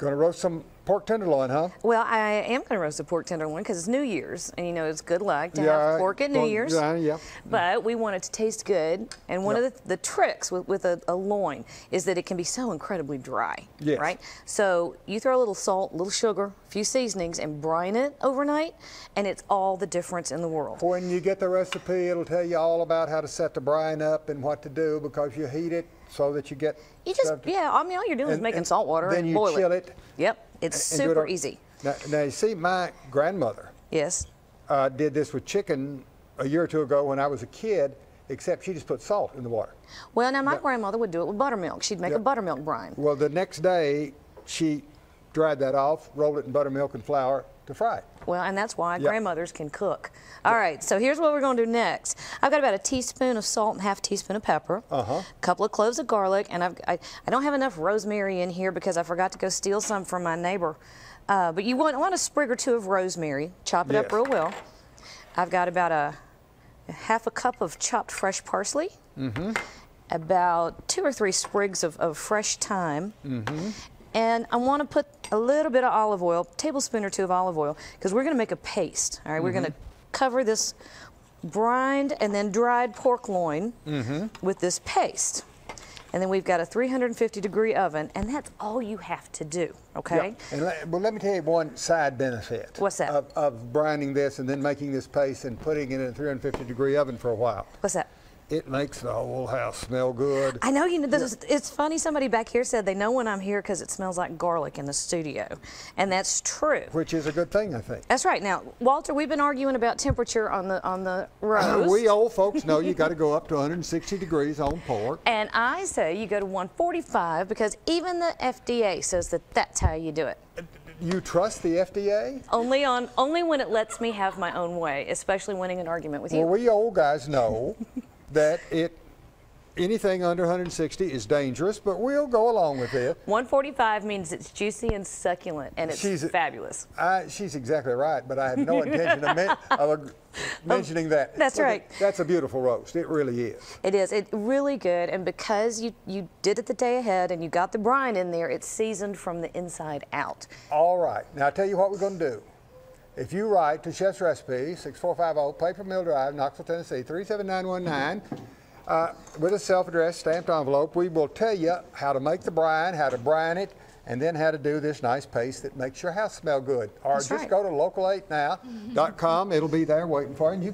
Going to roast some pork tenderloin, huh? Well, I am going to roast a pork tenderloin because it's New Year's, and you know it's good luck to have pork at New Year's. Yeah. But we want it to taste good, and one of the tricks with a loin is that it can be so incredibly dry, right? So you throw a little salt, a little sugar, a few seasonings, and brine it overnight, and it's all the difference in the world. When you get the recipe, it'll tell you all about how to set the brine up and what to do, because you heat it so that you get. You just, I mean, all you're doing is making salt water and boil it. Then you chill it. Yep, it's super easy. Now, you see, my grandmother did this with chicken a year or two ago when I was a kid, except she just put salt in the water. Well, now my grandmother would do it with buttermilk. She'd make a buttermilk brine. Well, the next day, she dried that off, rolled it in buttermilk and flour to fry it. Well, and that's why grandmothers can cook. All right, so here's what we're going to do next. I've got about a teaspoon of salt and half a teaspoon of pepper, a couple of cloves of garlic, and I don't have enough rosemary in here because I forgot to go steal some from my neighbor. But you want a sprig or two of rosemary. Chop it up real well. I've got about a half a cup of chopped fresh parsley, about 2 or 3 sprigs of fresh thyme, and I want to put a little bit of olive oil, tablespoon or 2 of olive oil, because we're going to make a paste. All right, we're going to cover this brined and then dried pork loin with this paste. And then we've got a 350-degree oven, and that's all you have to do, okay? Yeah. And well, let me tell you one side benefit. What's that? Of brining this and then making this paste and putting it in a 350-degree oven for a while. What's that? It makes the whole house smell good. I know, you know, it's funny, somebody back here said they know when I'm here because it smells like garlic in the studio. And that's true. Which is a good thing, I think. That's right. Now, Walter, we've been arguing about temperature on the roast. We old folks know you got to go up to 160 degrees on pork. And I say you go to 145 because even the FDA says that that's how you do it. You trust the FDA? Only when it lets me have my own way, especially winning an argument with you. Well, we old guys know that anything under 160 is dangerous, but we'll go along with it. 145 means it's juicy and succulent, and it's fabulous. She's exactly right, but I had no intention of mentioning that. That's right. That's a beautiful roast. It really is. It is. It's really good, and because you did it the day ahead and you got the brine in there, it's seasoned from the inside out. All right. Now, I'll tell you what we're going to do. If you write to Chef's Recipe, 6450 Paper Mill Drive, Knoxville, Tennessee, 37919, with a self-addressed stamped envelope, we will tell you how to make the brine, how to brine it, and then how to do this nice paste that makes your house smell good. Or just go to local8now.com. It'll be there waiting for you. And you